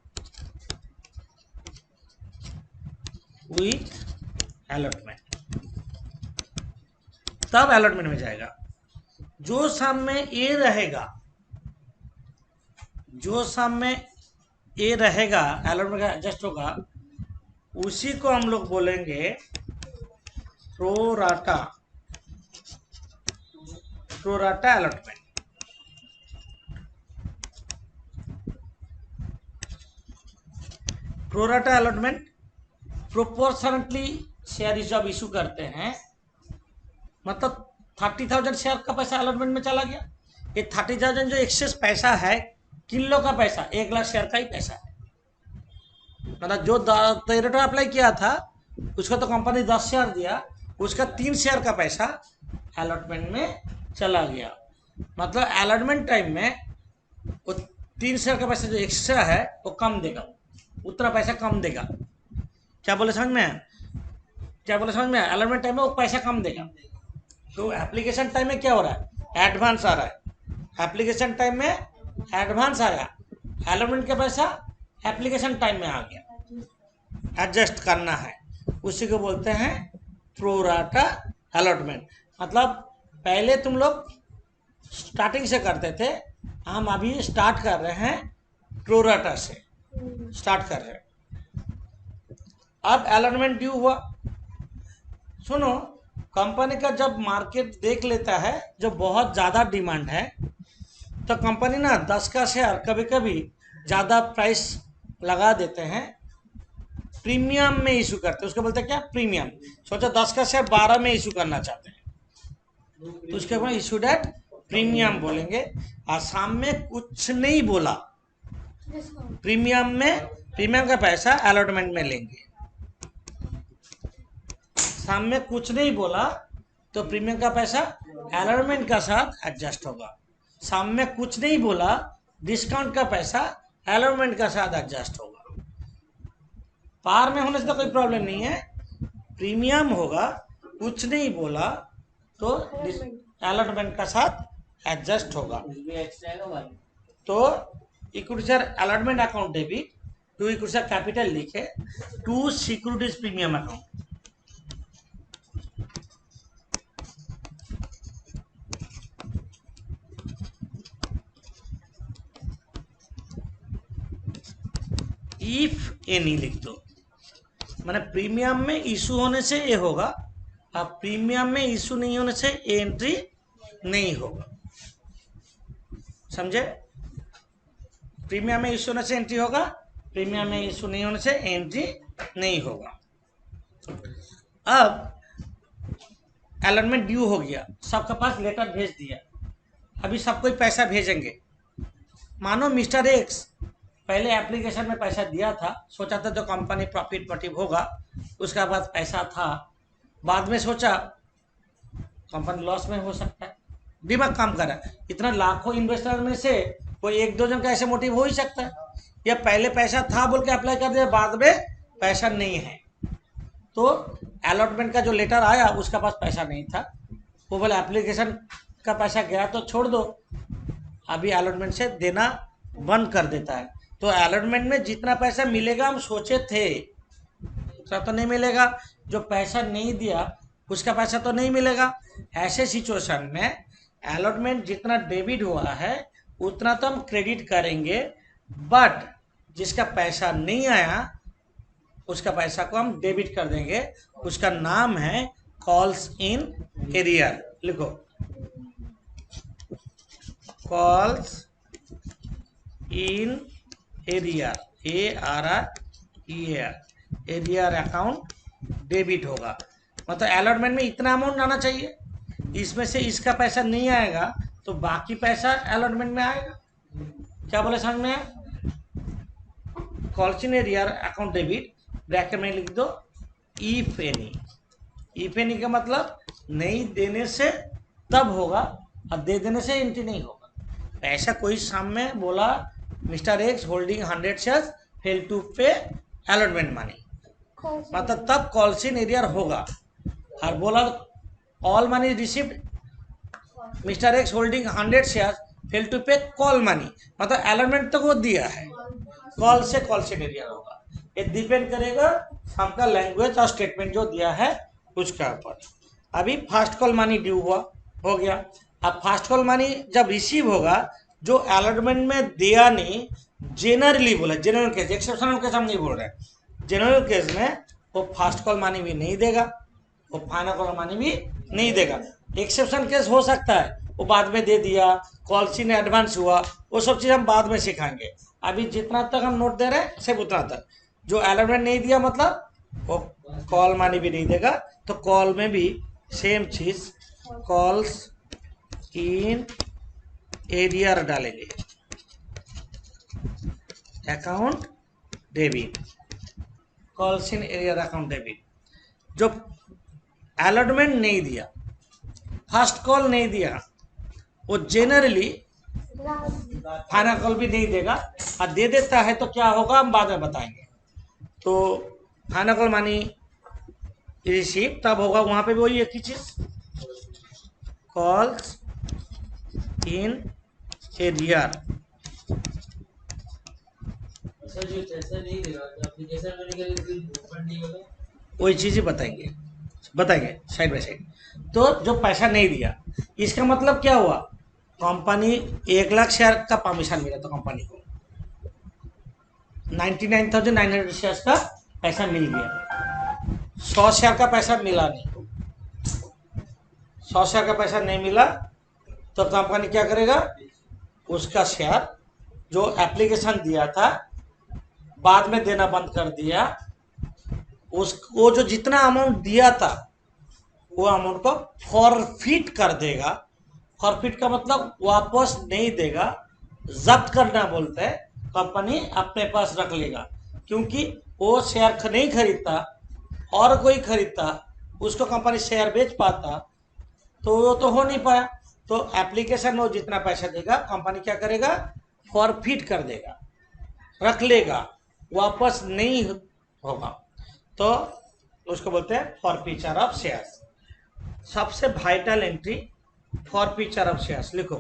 S1: विथ अलॉटमेंट, तब अलॉटमेंट में जाएगा। जो सम में ए रहेगा, जो सम में ए रहेगा अलॉटमेंट का एडजस्ट होगा, उसी को हम लोग बोलेंगे pro rata, pro rata allotment. Pro rata allotment proportionately share जब इशू करते हैं, मतलब 30,000 शेयर का पैसा अलॉटमेंट में चला गया। ये 30,000 जो एक्सेस पैसा है, किन लोग का पैसा, 1 लाख शेयर का ही पैसा है। मतलब जो रेट अप्लाई किया था उसको तो कंपनी 10 शेयर दिया, उसका 3 शेयर का पैसा अलॉटमेंट में चला गया। मतलब अलॉटमेंट टाइम में वो 3 शेयर का पैसा जो एक्स्ट्रा है वो कम देगा, उतना पैसा कम देगा। क्या बोले समझ में, क्या बोले समझ में, अलॉटमेंट टाइम में वो पैसा कम देगा। तो एप्लीकेशन टाइम में क्या हो रहा है, एडवांस आ रहा है, एप्लीकेशन टाइम में एडवांस आया, अलॉटमेंट का पैसा एप्लीकेशन टाइम में आ गया, एडजस्ट करना है, उसी को बोलते हैं प्रोराटा अलॉटमेंट। मतलब पहले तुम लोग स्टार्टिंग से करते थे, हम अभी स्टार्ट कर रहे हैं प्रोराटा से, स्टार्ट कर रहे हैं। अब अलॉटमेंट ड्यू हुआ, सुनो, कंपनी का जब मार्केट देख लेता है जो बहुत ज़्यादा डिमांड है, तो कंपनी ना 10 का शेयर कभी कभी ज़्यादा प्राइस लगा देते हैं, प्रीमियम में इशू करते हैं, उसको बोलते हैं क्या, प्रीमियम। सोचो 10 का शेयर 12 में इशू करना चाहते हैं, तो उसके बाद इशू डेट प्रीमियम बोलेंगे। आसाम में कुछ नहीं बोला, प्रीमियम में, प्रीमियम का पैसा अलॉटमेंट में लेंगे। सामने कुछ नहीं बोला तो प्रीमियम का पैसा अलॉटमेंट का साथ एडजस्ट होगा। सामने कुछ नहीं बोला, डिस्काउंट का पैसा अलॉटमेंट का साथ एडजस्ट होगा। पार में होने से तो कोई प्रॉब्लम नहीं है, प्रीमियम होगा, कुछ नहीं बोला तो अलॉटमेंट का साथ एडजस्ट होगा। तो equity share allotment account debit to equity share capital लिखे, to securities premium account. If any लिख दो, मैंने प्रीमियम में इशू होने से ए होगा, अब प्रीमियम में इशू नहीं होने से ए एंट्री नहीं होगा, समझे। प्रीमियम में इशू होने से एंट्री होगा, प्रीमियम में इशू नहीं होने से एंट्री नहीं होगा। अब अलॉटमेंट ड्यू हो गया, सबके पास लेटर भेज दिया, अभी सब कोई पैसा भेजेंगे। मानो मिस्टर एक्स पहले एप्लीकेशन में पैसा दिया था, सोचा था जो कंपनी प्रॉफिट मोटिव होगा, उसका बाद पैसा था, बाद में सोचा कंपनी लॉस में हो सकता है, दिमाग काम कर रहा है। इतना लाखों इन्वेस्टर में से कोई 1-2 जन का ऐसे मोटिव हो ही सकता है, या पहले पैसा था बोल के अप्लाई कर दिया, बाद में पैसा नहीं है। तो अलॉटमेंट का जो लेटर आया उसका पास पैसा नहीं था, वो बोले एप्लीकेशन का पैसा गया तो छोड़ दो, अभी अलॉटमेंट से देना बंद कर देता है। तो अलॉटमेंट में जितना पैसा मिलेगा हम सोचे थे उतना तो नहीं मिलेगा, जो पैसा नहीं दिया उसका पैसा तो नहीं मिलेगा। ऐसे सिचुएशन में अलॉटमेंट जितना डेबिट हुआ है उतना तो हम क्रेडिट करेंगे, बट जिसका पैसा नहीं आया उसका पैसा को हम डेबिट कर देंगे। उसका नाम है कॉल्स इन एरियर, लिखो calls in arrear, ARR arrear account debit होगा। मतलब अलॉटमेंट में इतना अमाउंट आना चाहिए, इसमें से इसका पैसा नहीं आएगा तो बाकी पैसा अलॉटमेंट में आएगा। क्या बोले समझ में? Calls in arrear account debit, bracket में लिख दो इफ एनी। इफ एनी का मतलब नहीं देने से तब होगा और दे देने से एंट्री नहीं होगा। ऐसा कोई सामने बोला mister X holding 100 shares fail to pay allotment money, मतलब तब कॉल्स इन एरियर होगा। और बोला all money received mister X holding 100 shares fail to pay call money, मतलब अलॉटमेंट तो वो दिया है, कॉल से कॉल्स इन एरियर होगा। ये डिपेंड करेगा आपका लैंग्वेज और स्टेटमेंट जो दिया है उसका ऊपर। अभी फास्ट कॉल मनी ड्यू हुआ, हो गया। अब फास्ट कॉल मनी जब रिसीव होगा, जो अलॉटमेंट में दिया नहीं, जेनरली बोला, जनरल केस, एक्सेप्शनल केस हम नहीं बोल रहे, जनरल केस में वो फास्ट कॉल मनी भी नहीं देगा, वो फाइनल कॉल मनी भी नहीं देगा। एक्सेप्शन केस हो सकता है वो बाद में दे दिया, कॉल्स इन एडवांस हुआ, वो सब चीज़ हम बाद में सिखाएंगे। अभी जितना तक हम नोट दे रहे हैं सिर्फ उतना तक। जो अलॉटमेंट नहीं दिया मतलब वो कॉल मनी भी नहीं देगा, तो कॉल में भी सेम चीज कॉल्स इन एरियर डालेंगे, account debit, calls in arrear account debit. जो अलॉटमेंट नहीं दिया, फर्स्ट कॉल नहीं दिया, वो जेनरली फाइनल कॉल भी नहीं देगा, और दे देता है तो क्या होगा हम बाद में बताएंगे। तो फाइनल कॉल मनी रिसीव तब होगा, वहां पे भी वही एक ही चीज, कॉल्स इन एरियर। वही चीज ही बताएंगे साइड बाय साइड। तो जो पैसा नहीं दिया, इसका मतलब क्या हुआ, कंपनी 1 लाख शेयर का परमिशन मिला तो कंपनी को 99,900 शेयर का पैसा मिल गया, 100 शेयर का पैसा मिला नहीं, 100 शेयर का पैसा नहीं मिला तो कंपनी क्या करेगा, उसका शेयर जो एप्लीकेशन दिया था बाद में देना बंद कर दिया, वो जो जितना अमाउंट दिया था वो अमाउंट को फॉरफिट कर देगा। फॉरफिट का मतलब वापस नहीं देगा, जब्त करना बोलते हैं। कंपनी अपने पास रख लेगा, क्योंकि वो शेयर नहीं खरीदता और कोई खरीदता, उसको कंपनी शेयर बेच पाता, तो वो तो हो नहीं पाया। तो एप्लीकेशन में जितना पैसा देगा कंपनी क्या करेगा, फॉरफिट कर देगा, रख लेगा, वापस नहीं होगा, तो उसको बोलते हैं फॉरफीचर ऑफ शेयर्स। सबसे vital entry forfeiture of shares, लिखो।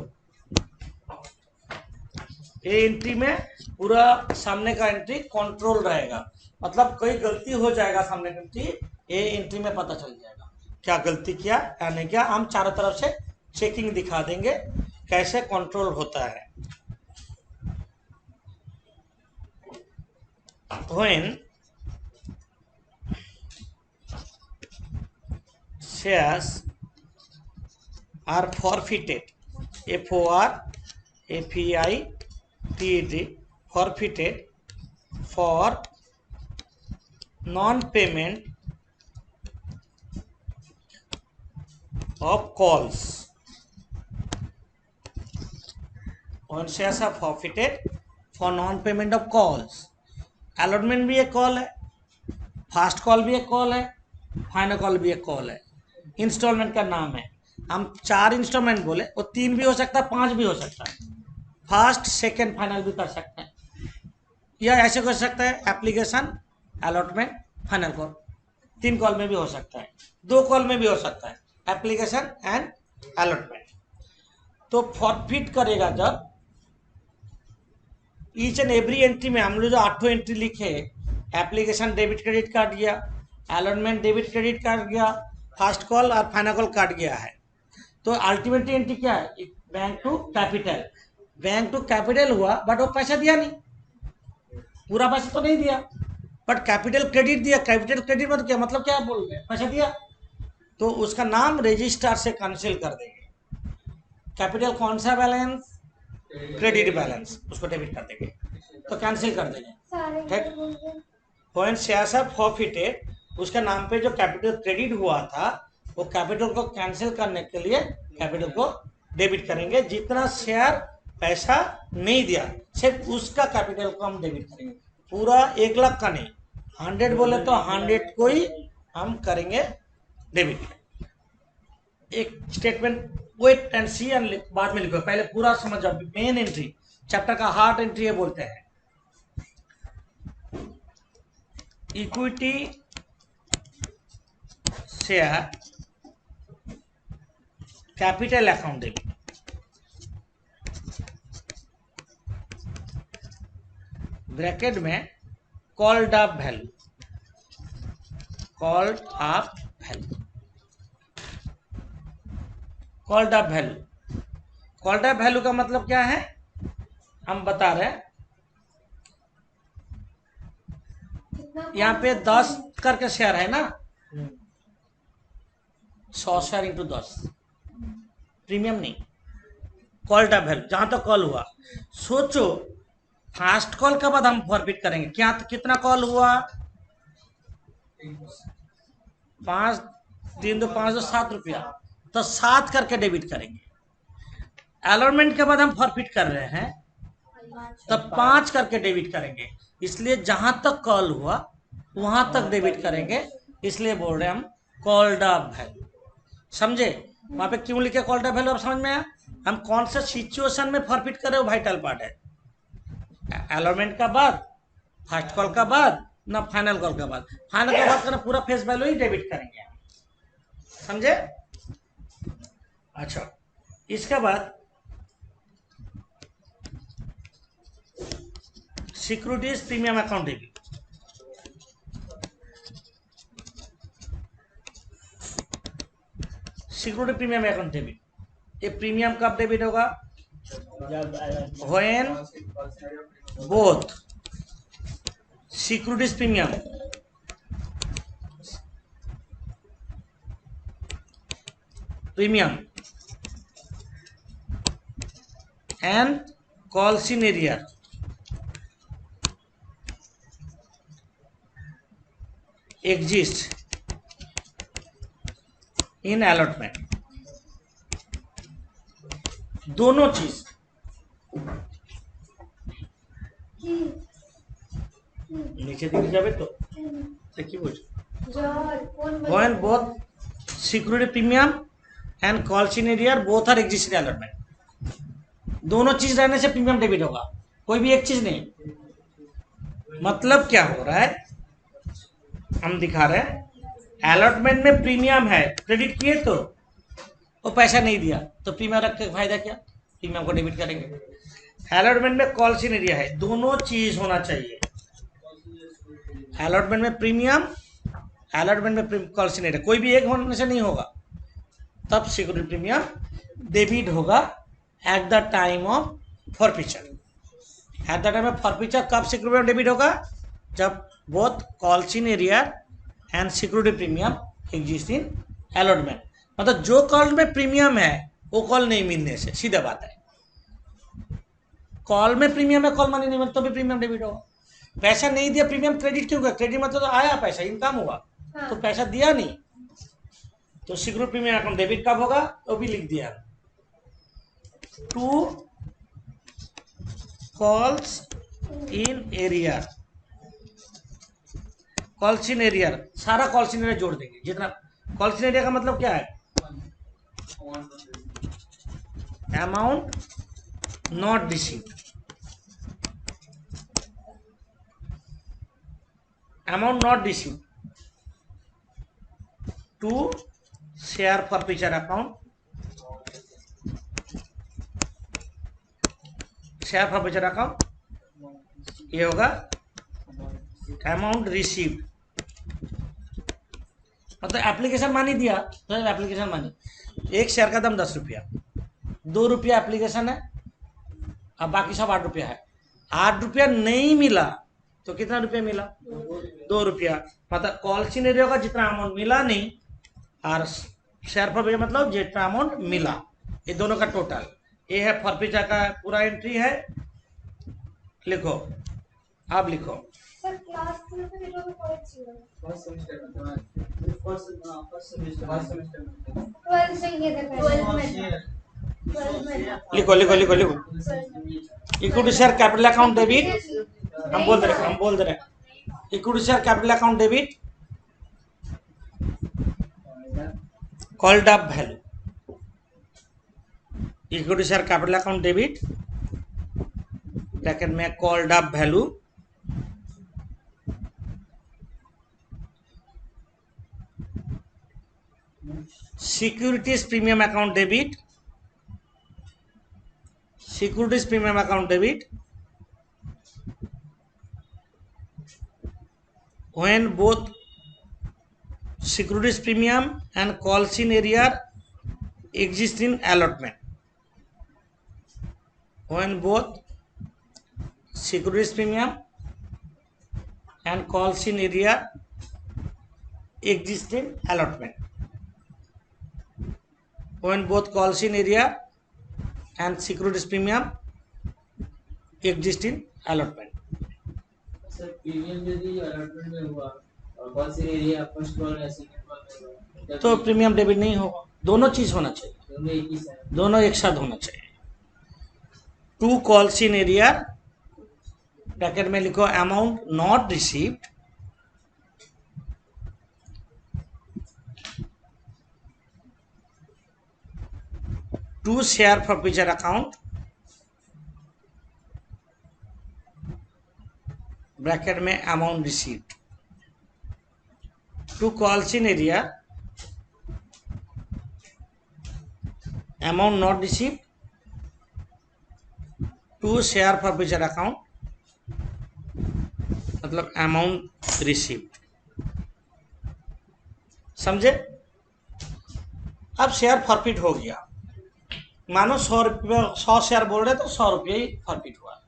S1: ये एंट्री में पूरा सामने का एंट्री कंट्रोल रहेगा, मतलब कोई गलती हो जाएगा सामने का एंट्री, ये एंट्री में पता चल जाएगा क्या गलती किया क्या नहीं किया। हम चारों तरफ से चेकिंग दिखा देंगे कैसे कंट्रोल होता है। When shares are forfeited, FORFEITED, forfeited for non-payment of calls. When shares are forfeited for non-payment of calls, allotment भी एक कॉल है, फास्ट कॉल भी एक कॉल है, फाइनल कॉल भी एक कॉल है, इंस्टॉलमेंट का नाम है। हम 4 इंस्टॉलमेंट बोले, वो 3 भी हो सकता है, 5 भी हो सकता है, फास्ट सेकेंड फाइनल भी कर सकते हैं, या ऐसे कर सकता है application allotment final call, 3 call में भी हो सकता है, 2 कॉल में भी हो सकता है, एप्लीकेशन एंड अलॉटमेंट। तो फॉरफिट करेगा जब ईच एंड एवरी एंट्री में, हम लोग जो 8 एंट्री लिखे, एप्लीकेशन डेबिट क्रेडिट काट गया, अलॉटमेंट डेबिट क्रेडिट काट गया, फास्ट कॉल और फाइनल कॉल काट गया है, तो अल्टीमेटली एंट्री क्या है, bank to capital. Bank to capital हुआ बट वो पैसा दिया नहीं, पूरा पैसा तो नहीं दिया, बट कैपिटल क्रेडिट दिया। कैपिटल क्रेडिट मतलब क्या, मतलब क्या बोल रहे हैं, पैसा दिया, तो उसका नाम रजिस्ट्रार से कैंसिल कर देंगे। कैपिटल कौन सा बैलेंस? क्रेडिट बैलेंस, उसको डेबिट कर देंगे, तो कैंसिल कर देंगे।
S2: सारे
S1: ठीक। व्हेन शेयर्स आर फॉरफिटेड, उसके नाम पे जो कैपिटल क्रेडिट हुआ था वो कैपिटल को कैंसिल करने के लिए कैपिटल को डेबिट करेंगे। जितना शेयर पैसा नहीं दिया सिर्फ उसका कैपिटल को हम डेबिट करेंगे, पूरा 1 लाख का नहीं। 100 बोले तो 100 को ही हम करेंगे डेबिट। एक statement wait and see and बाद में लिखो, पहले पूरा समझ जाओ। मेन एंट्री, चैप्टर का हार्ट एंट्री ये बोलते हैं। Equity share capital account debit, bracket में called up value, called up value, called up value. Called up value का मतलब क्या है हम बता रहे हैं। यहाँ पे 10 करके शेयर है ना, 100 शेयर इंटू 10, प्रीमियम नहीं, कॉल्ड अप वैल्यू जहां तक कॉल हुआ। सोचो फर्स्ट कॉल के बाद हम फॉरफिट करेंगे, क्या कितना कॉल हुआ? 5 3 2 5 2 7 रुपया, तो 7 करके डेबिट करेंगे। अलॉटमेंट के बाद हम फॉरफिट कर रहे हैं तब 5 करके डेबिट करेंगे, इसलिए जहां तक कॉल हुआ वहां तक डेबिट करेंगे, इसलिए बोल रहे हैं हम कॉल्ड अप वैल्यू। समझे? वहां पे क्यों लिखे कॉल्ड अप वैल्यू, अब समझ में आया? हम कौन सा सिचुएशन में फॉरफिट कर रहे हो, वाइटल पार्ट है। अलॉटमेंट का बाद, फर्स्ट कॉल का बाद, ना फाइनल कॉल का बाद। फाइनल का बाद करना पूरा फेस वैल्यू ही डेबिट करेंगे, समझे? अच्छा, इसके बाद securities premium account debit. Security premium account debit, ये प्रीमियम कब डेबिट होगा? When both securities premium and calls in area exist in allotment। दोनों चीज नीचे दिख जावे तो देखिए बोल when both security premium and calls in area both are exist in allotment। दोनों चीज रहने से प्रीमियम डेबिट होगा, कोई भी एक चीज नहीं। मतलब क्या हो रहा है हम दिखा रहे हैं, अलॉटमेंट में प्रीमियम है, क्रेडिट किए तो वो पैसा नहीं दिया तो प्रीमियम रख के फायदा क्या, प्रीमियम को डेबिट करेंगे। अलॉटमेंट में कॉल्स इन एरिया है, दोनों चीज होना चाहिए। अलॉटमेंट में प्रीमियम, अलॉटमेंट में कॉल्स इन एरिया, कोई भी एक होने से नहीं होगा, तब सिक्योरिटी प्रीमियम डेबिट होगा at the time of forfeiture. At the time of forfeiture कब सिक्योरिटी डेबिट होगा? जब both calls in area and security premium exist in allotment. मतलब जो कॉल में प्रीमियम है वो कॉल नहीं मिलने से, सीधा बात है। कॉल में प्रीमियम है, कॉल मनी नहीं मिलता तो भी प्रीमियम डेबिट होगा। पैसा नहीं दिया प्रीमियम क्रेडिट क्यों? क्रेडिट मतलब तो आया पैसा, इनकम हुआ, तो पैसा दिया नहीं तो सिक्योरिटी प्रीमियम अकाउंट डेबिट कब होगा वो भी लिख दिया। Two calls in area, calls in area सारा कॉल्स इन एरिया जोड़ देंगे जितना। कॉल्स इन एरिया का मतलब क्या है? Amount not received, amount not received to share forfeiture account, share forfeiture account ये होगा अमाउंट रिसीव्ड। मतलब एप्लीकेशन मानी दिया तो एप्लीकेशन मानी, एक शेयर का दाम 10 रुपया, 2 रुपया एप्लीकेशन है, अब बाकी सब 8 रुपया है। 8 रुपया नहीं मिला तो कितना रुपया मिला? 2 रुपया। मतलब कॉल सिनेरियो का जितना अमाउंट मिला नहीं, और शेयर फॉरफीचर मतलब जितना अमाउंट मिला, ये दोनों का टोटल। ये है फॉरफीचर का पूरा एंट्री है, लिखो, आप लिखो।
S2: सर क्लास में तो এটা তো করেছি
S3: फर्स्ट सेमेस्टर में फर्स्ट सेमेस्टर में
S2: 12 से ये देखा 12 में
S1: लिखो लिखो लिखो लिखो। Equity share capital account debit, हम बोल दे रहे हैं equity share capital account debit called up value, equity share capital account debit bracket में called up value securities premium account debit, securities premium account debit when both securities premium and calls in area exist in allotment, when both securities premium and calls in area exist in allotment, when both calls in area and securities premium exist in allotment।
S3: Sir premium यदि allotment में हुआ और कौन सी area first call या second call में
S1: तो premium debit नहीं होगा, दोनों चीज होना चाहिए,
S3: दोनों एक ही साथ
S1: दोनों एक साथ होना चाहिए। To calls in arrear bracket में लिखो amount not received to share forfeiture account bracket में amount received, to calls in arrear amount not received to share forfeiture account मतलब अमाउंट रिसीव्ड। समझे? अब शेयर फॉरफिट हो गया, मानो 100 रुपये 100 शेयर बोल रहे तो 100 रुपये ही फॉरफिट हुआ,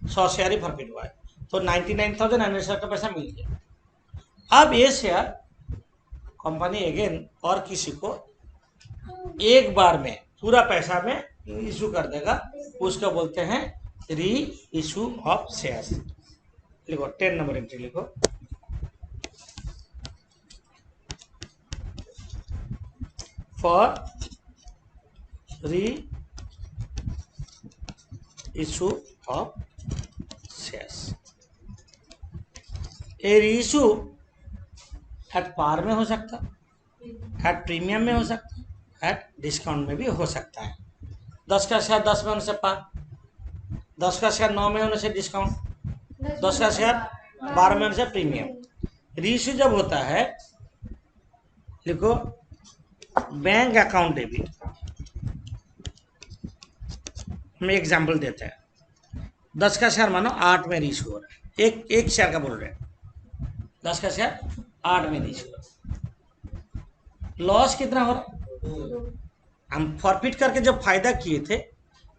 S1: 100 शेयर ही फॉरफिट हुआ है, तो 99,900 शेयर का पैसा मिल गया। अब ये शेयर कंपनी अगेन और किसी को एक बार में पूरा पैसा में इशू कर देगा, उसको बोलते हैं री इशू ऑफ शेयर्स। लिखो 10 नंबर एंट्री लिखो, फॉर री इशू ऑफ शेयर्स। ये री इशू एट पार में हो सकता है, एट प्रीमियम में हो सकता है, एट डिस्काउंट में भी हो सकता है। 10 का शेयर 10 में होने से पार, 10 का शेयर 9 में होने से डिस्काउंट, 10 का शेयर 12 में होने से प्रीमियम। री इशू जब होता है, लिखो बैंक अकाउंट डेबिट। हम एग्जाम्पल देते हैं, 10 का शेयर मानो 8 में री इशू हो रहा है, एक शेयर का बोल रहे हैं, 10 का शेयर 8 में री इशू हो रहा है, लॉस कितना हो रहा है? हम फॉरफिट करके जो फायदा किए थे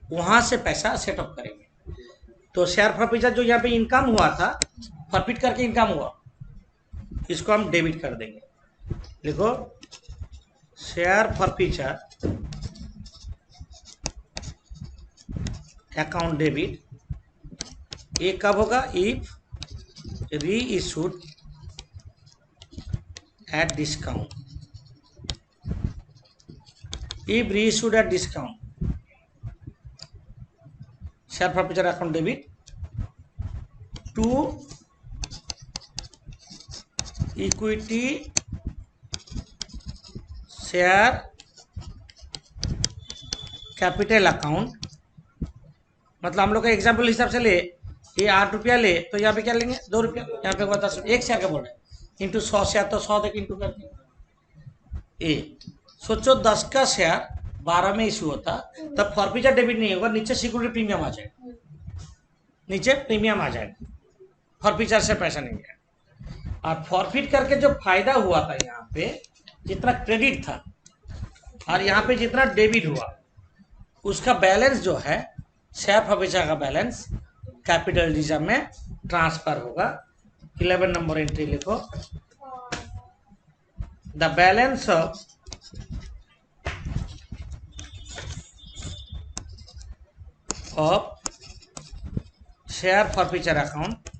S1: वहां से पैसा सेटअप करेंगे, तो शेयर फॉरफिचर जो यहाँ पे इनकम हुआ था, फॉरफिट करके इनकम हुआ, इसको हम डेबिट कर देंगे। लिखो शेयर फॉरफिचर अकाउंट डेबिट, ये कब होगा? इफ री issued at discount, if reissued at discount, share forfeiture account debit to equity share capital account. मतलब हम लोग का एग्जाम्पल हिसाब से ले, ये 8 रुपया ले तो यहाँ पे क्या लेंगे? 2 रुपया, यहाँ पे 10 रुपया, एक शेयर का बोल रहे हैं, इंटू 100 शेयर तो 100 तक इंटू करते ए। सोचो 10 का शेयर 12 में इशू होता तब फॉरफिचर डेबिट नहीं होगा, नीचे सिक्योरिटी प्रीमियम आ जाएगा, नीचे प्रीमियम आ जाएगा, फॉरफिचर से पैसा नहीं गया। और फॉरफिट करके जो फायदा हुआ था यहाँ पे, जितना क्रेडिट था और यहाँ पे जितना डेबिट हुआ, उसका बैलेंस जो है शेयर फॉरफिचर का बैलेंस कैपिटल रिजर्व में ट्रांसफर होगा। 11 नंबर एंट्री लिखो, the balance of of share forfeiture account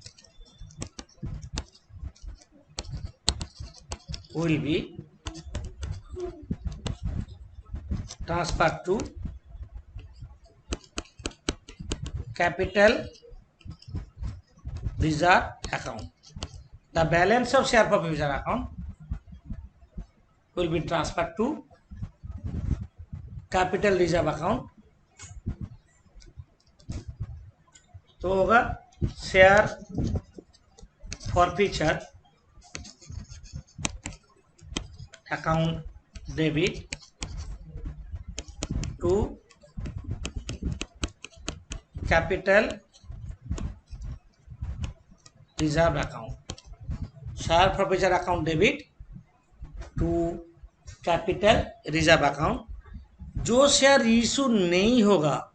S1: will be transferred to capital reserve account. The balance of share forfeiture account will be transferred to capital reserve account. तो होगा share forfeiture account debit to capital reserve account. Share forfeiture account debit to capital reserve account. जो share issue नहीं होगा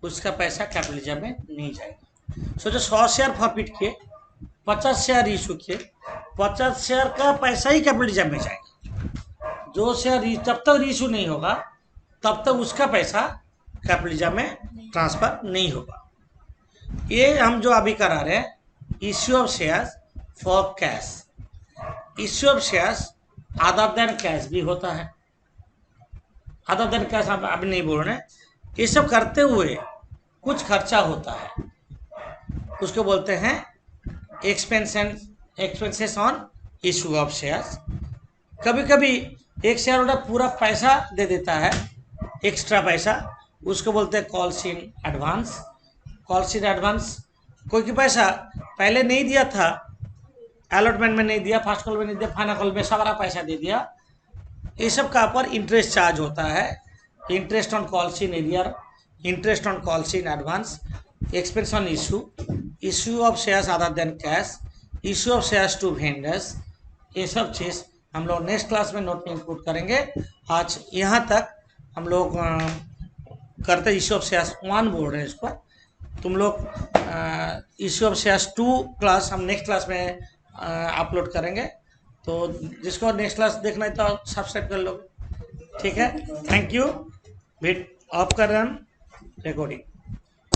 S1: उसका पैसा capital reserve में नहीं जाएगा. सोचो 100 शेयर फॉरफिट किए, 50 शेयर इशू किए, 50 शेयर का पैसा ही कैपिटल रिजर्व में जाएगा. जो शेयर जब तक इशू नहीं होगा तब तक उसका पैसा कैपिटल रिजर्व में ट्रांसफर नहीं होगा. ये हम जो अभी करा रहे हैं issue of shares for cash. Issue of shares other than cash भी होता है. अदर देन कैश आप अभी नहीं बोल रहे. ये सब करते हुए कुछ खर्चा होता है, उसको बोलते हैं expenses on issue of shares. कभी कभी एक शेयर होल्डर पूरा पैसा दे देता है, एक्स्ट्रा पैसा, उसको बोलते हैं calls in advance. Calls in advance कोई पैसा पहले नहीं दिया था, अलॉटमेंट में नहीं दिया, फर्स्ट कॉल में नहीं दिया, फाइनल कॉल में सारा पैसा दे दिया. ये सब का पर इंटरेस्ट चार्ज होता है. Interest on calls in arrear, interest on calls in advance, expense on issue of shares other than cash, issue of shares to vendors. ये सब चीज़ हम लोग नेक्स्ट क्लास में नोट में इंक्लूड करेंगे. आज यहाँ तक हम लोग करते इशू ऑफ शेयर्स 1 बोल रहे हैं इसको. तुम लोग इशू ऑफ शेयर्स 2 क्लास हम नेक्स्ट क्लास में अपलोड करेंगे. तो जिसको नेक्स्ट क्लास देखना है तो सब्सक्राइब कर लो. ठीक है, थैंक यू. वेट ऑफ कर रहे हैं हम रिकॉर्डिंग.